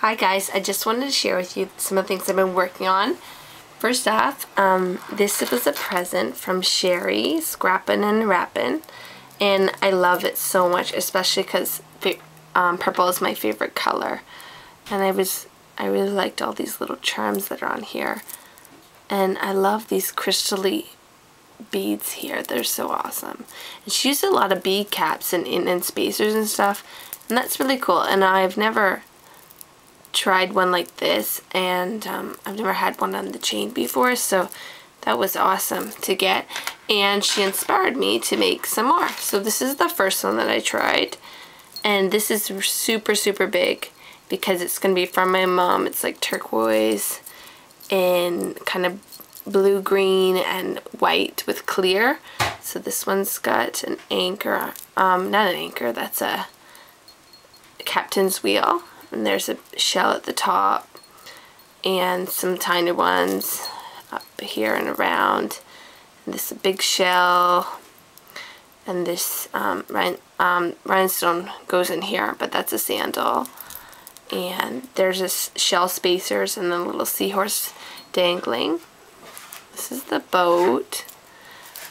Hi guys, I just wanted to share with you some of the things I've been working on. First off, this was a present from Cheri, scrappinnwrappin, and I love it so much, especially because purple is my favorite color. And I really liked all these little charms that are on here. And I love these crystally beads here. They're so awesome. And she used a lot of bead caps and spacers and stuff, and that's really cool. And I've never tried one like this, and I've never had one on the chain before, so that was awesome to get. And she inspired me to make some more. So this is the first one that I tried, and this is super big because it's gonna be from my mom. It's like turquoise and kind of blue green and white with clear. So this one's got an anchor, not an anchor, that's a captain's wheel. And there's a shell at the top and some tiny ones up here and around. And this big shell, and this rhinestone goes in here, but that's a sandal. And there's this shell spacers and then a little seahorse dangling. This is the boat.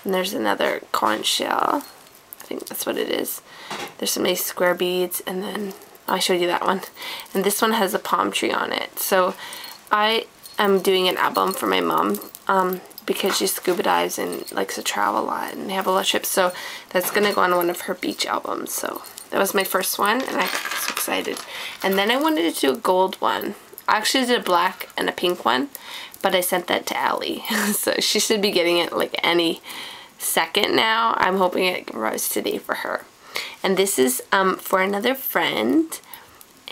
And there's another conch shell. I think that's what it is. There's some nice square beads, and then I showed you that one. And this one has a palm tree on it. So I am doing an album for my mom because she scuba dives and likes to travel a lot, and they have a lot of trips. So that's going to go on one of her beach albums. So that was my first one, and I got so excited. And then I wanted to do a gold one. I actually did a black and a pink one, but I sent that to Allie. So she should be getting it like any second now. I'm hoping it arrives today for her. And this is for another friend,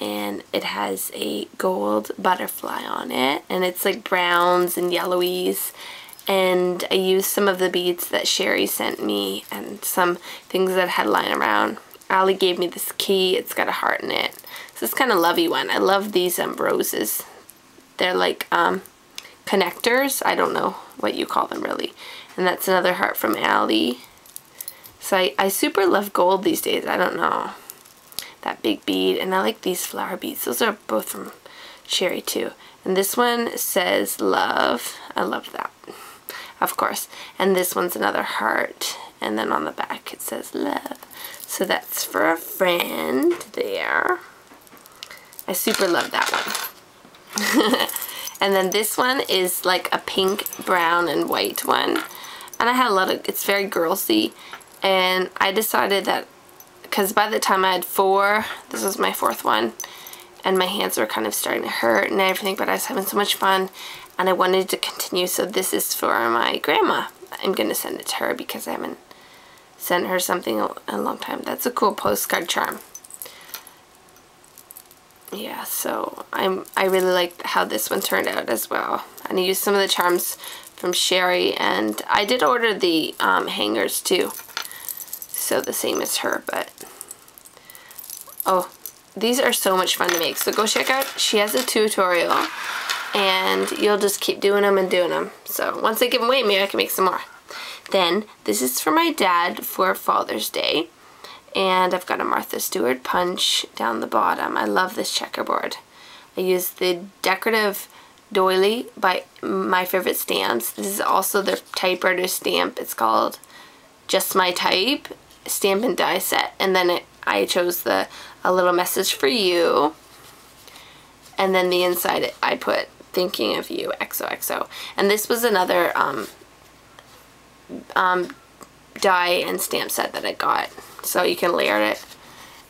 and it has a gold butterfly on it, and it's like browns and yellowies. And I used some of the beads that Cheri sent me and some things that I had lying around. Allie gave me this key. It's got a heart in it. So it's kind of lovey one. I love these roses. They're like connectors. I don't know what you call them really. And that's another heart from Allie. So I super love gold these days. I don't know. That big bead. And I like these flower beads. Those are both from Cheri too. And this one says love. I love that. Of course. And this one's another heart. And then on the back it says love. So that's for a friend there. I super love that one. And then this one is like a pink, brown, and white one. And I had a lot of, it's very girlsy. And I decided that, because by the time I had 4, this was my 4th one, and my hands were kind of starting to hurt and everything, but I was having so much fun, and I wanted to continue, so this is for my grandma. I'm going to send it to her because I haven't sent her something in a long time. That's a cool postcard charm. Yeah, so I really like how this one turned out as well. And I used some of the charms from Cheri, and I did order the hangers too. So the same as her, but oh, these are so much fun to make. So go check out, she has a tutorial, and you'll just keep doing them and doing them. So once I give them away, maybe I can make some more. Then this is for my dad for Father's Day, and I've got a Martha Stewart punch down the bottom. I love this checkerboard. I used the decorative doily by My Favorite Stamps. This is also their typewriter stamp. It's called Just My Type stamp and die set, and then I chose a little message for you, and then the inside I put thinking of you XOXO. And this was another die and stamp set that I got, so you can layer it.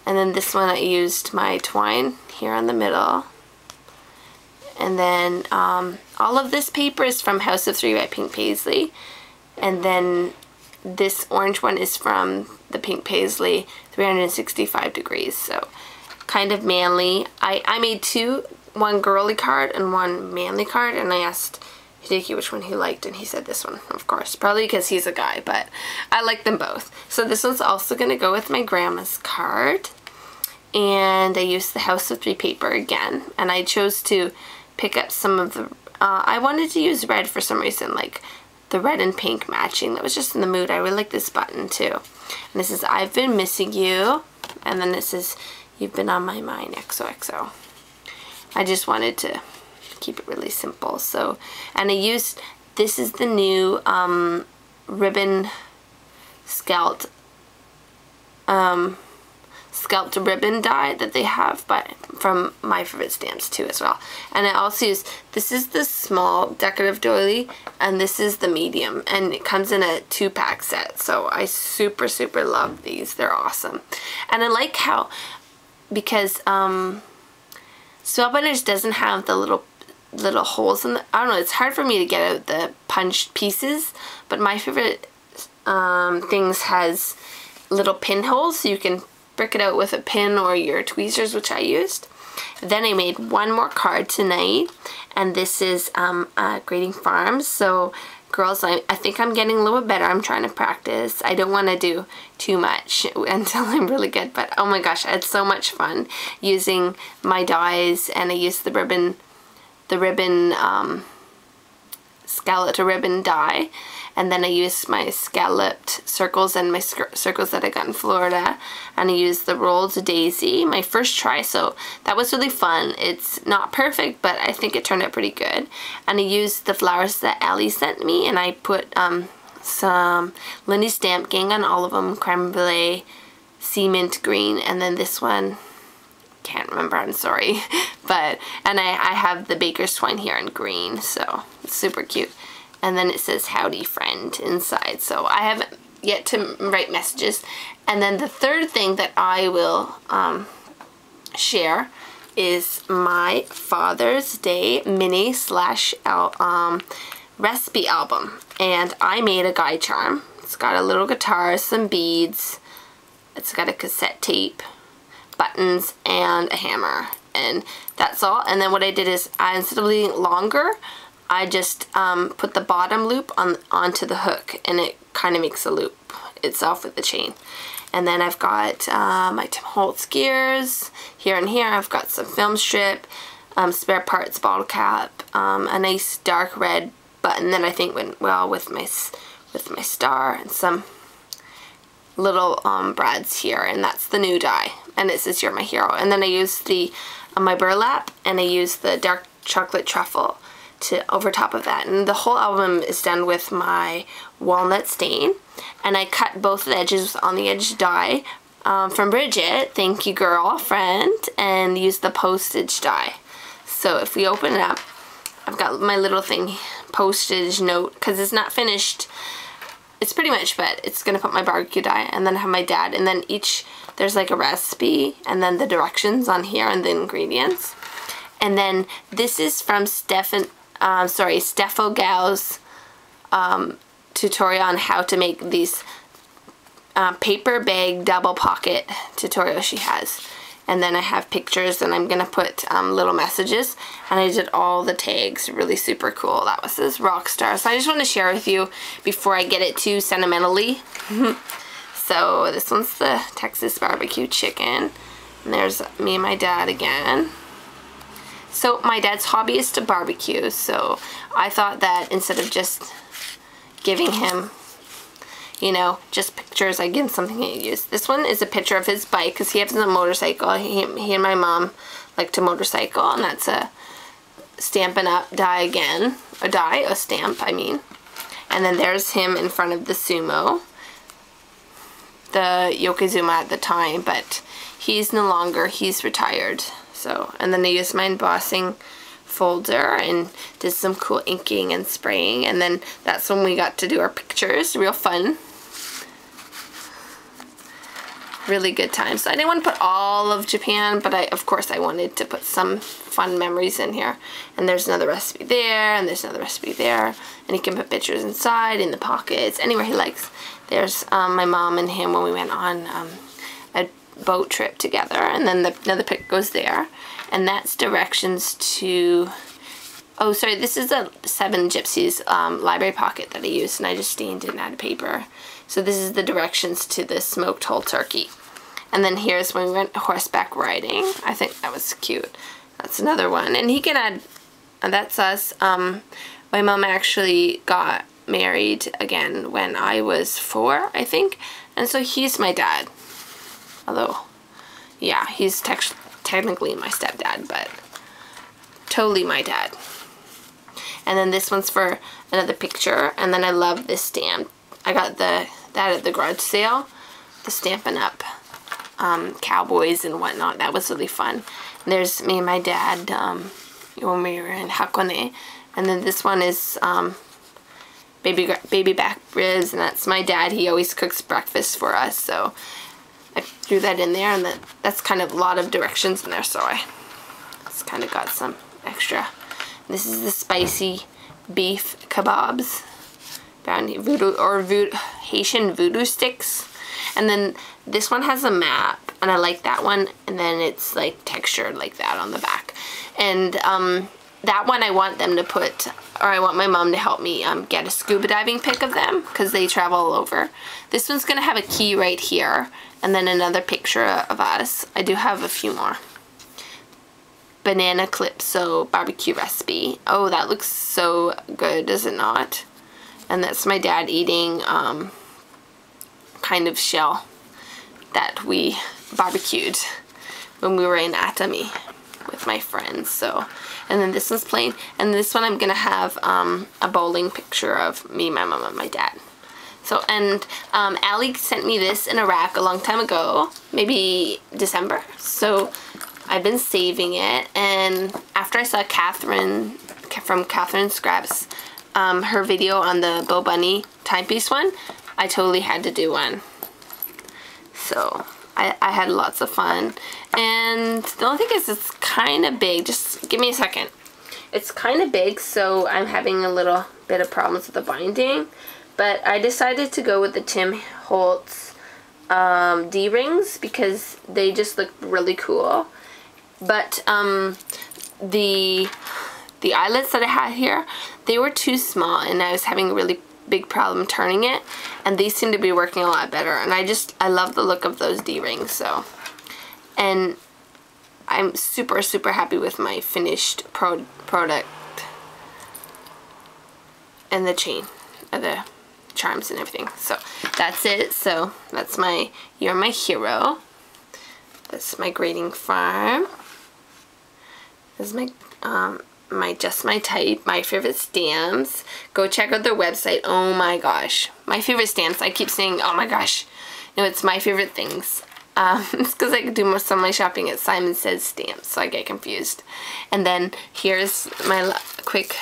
And then this one I used my twine here on the middle, and then all of this paper is from House of 3 by Pink Paisley, and then this orange one is from the Pink Paisley 365 degrees, so kind of manly. I made 2, one girly card and one manly card, and I asked Hideki which one he liked, and he said this one, of course, probably because he's a guy, but I like them both. So this one's also going to go with my grandma's card, and I used the House of 3 paper again, and I chose to pick up some of the, I wanted to use red for some reason, like the red and pink matching. That was just in the mood. I really like this button too. And this is I've Been Missing You, and then this is You've Been on My Mind XOXO. I just wanted to keep it really simple. So, and I used, this is the new ribbon scalped ribbon die that they have, but from My Favorite Stamps too as well. And I also use, this is the small decorative doily, and this is the medium, and it comes in a 2-pack set. So I super love these. They're awesome. And I like how, because Spellbinders doesn't have the little holes in the, I don't know, it's hard for me to get out the punched pieces, but My Favorite Things has little pinholes, so you can brick it out with a pin or your tweezers, which I used. Then I made one more card tonight, and this is Grading Farms. So girls, I think I'm getting a little bit better. I'm trying to practice. I don't want to do too much until I'm really good, but oh my gosh, I had so much fun using my dies, and I used the ribbon scalloped ribbon die, and then I used my scalloped circles and my circles that I got in Florida, and I used the rolled daisy, my first try, so that was really fun. It's not perfect, but I think it turned out pretty good. And I used the flowers that Allie sent me, and I put some Lindy Stamp Gang on all of them, creme brulee, sea mint green, and then this one, can't remember, I'm sorry, but, and I have the Baker's Twine here in green, so it's super cute. And then it says howdy friend inside, so I haven't yet to write messages. And then the third thing that I will share is my Father's Day mini slash recipe album, and I made a guide charm. It's got a little guitar, some beads, it's got a cassette tape, buttons, and a hammer, and that's all. And then what I did is, instead of leaving it longer, I just put the bottom loop onto the hook, and it kind of makes a loop itself with the chain. And then I've got my Tim Holtz gears here and here. I've got some film strip, spare parts bottle cap, a nice dark red button that I think went well with my star, and some little brads here, and that's the new die, and it says You're My Hero. And then I used my burlap, and I used the dark chocolate truffle over top of that, and the whole album is done with my walnut stain, and I cut both the edges on the edge die from Bridget, thank you girlfriend, and used the postage die. So if we open it up, I've got my little thing, postage note, because it's not finished. It's pretty much, but it's gonna put my barbecue die, and then have my dad, and then there's like a recipe, and then the directions on here, and the ingredients. And then this is from Steffo Gal's tutorial on how to make these paper bag double pocket tutorial she has. And then I have pictures, and I'm gonna put little messages, and I did all the tags, really super cool. That was this rock star. So I just want to share with you before I get it too sentimentally. So this one's the Texas barbecue chicken, and there's me and my dad again. So my dad's hobby is to barbecue, so I thought that instead of just giving him, you know, just pictures, I give him something to use. This one is a picture of his bike, because he has a motorcycle. He and my mom like to motorcycle, and that's a Stampin' Up die again. A stamp, I mean. And then there's him in front of the sumo. The Yokozuna at the time, but he's no longer, he's retired. So, and then I used my embossing folder and did some cool inking and spraying, and then that's when we got to do our pictures. Real fun. Really good time. So I didn't want to put all of Japan, but of course I wanted to put some fun memories in here. And there's another recipe there, and there's another recipe there, and he can put pictures inside, in the pockets, anywhere he likes. There's my mom and him when we went on a boat trip together, and then another pic goes there, and that's directions to, oh sorry, this is a Seven Gypsies library pocket that I used, and I just stained it and added paper. So this is the directions to the smoked whole turkey. And then here's when we went horseback riding. I think that was cute. That's another one, and he can add, and that's us. My mom actually got married again when I was 4, I think, and so he's my dad. Although, yeah, he's technically my stepdad, but Totally my dad. And then this one's for another picture. And then I love this stamp. I got that at the garage sale. The Stampin' Up! Cowboys and whatnot. That was really fun. And there's me and my dad when we were in Hakone. And then this one is baby back ribs, and that's my dad. He always cooks breakfast for us, so I threw that in there, and that's kind of a lot of directions in there, so I just kind of got some extra. And this is the spicy beef kebabs, Haitian voodoo sticks. And then this one has a map, and I like that one, and then it's like textured like that on the back. And that one I want them to put, or I want my mom to help me get a scuba diving pic of them, because they travel all over. This one's going to have a key right here, and then another picture of us. I do have a few more. Banana Calypso barbecue recipe. Oh, that looks so good, does it not? And that's my dad eating kind of shell that we barbecued when we were in Atami with my friends. So, and then this one's plain, and this one I'm gonna have a bowling picture of me, my mom, and my dad. So, and Allie sent me this in a rack a long time ago, maybe December. So I've been saving it, and after I saw Kathryn from Kathryn Scraps, her video on the Bo Bunny timepiece one, I totally had to do one. So I had lots of fun. And the only thing is it's kind of big. Just give me a second. It's kind of big, so I'm having a little bit of problems with the binding. But I decided to go with the Tim Holtz D-rings because they just look really cool. But the eyelets that I had here, they were too small, and I was having a really big problem turning it, and these seem to be working a lot better, and I love the look of those D-rings. So, and I'm super happy with my finished product and the chain of the charms and everything. So that's it. So that's my You're My Hero. That's my grading farm. This is my Just My Type, my favorite stamps. Go check out their website. Oh my gosh, my favorite stamps. I keep saying oh my gosh. No, it's my favorite things. It's because I do most of my shopping at Simon Says Stamps, so I get confused. And then here's my quick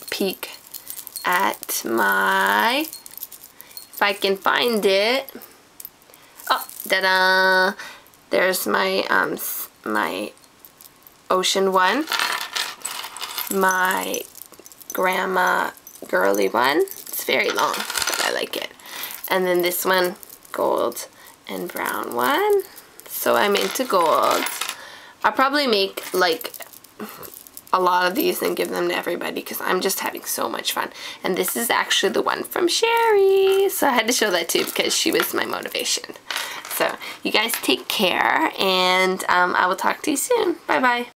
peek at my, if I can find it. Oh, ta-da! There's my my ocean one, my grandma girly one. It's very long, but I like it. And then this one, gold and brown one. So I'm into gold. I'll probably make like a lot of these and give them to everybody because I'm just having so much fun. And this is actually the one from Cheri. So I had to show that too because she was my motivation. So you guys take care, and I will talk to you soon. Bye bye.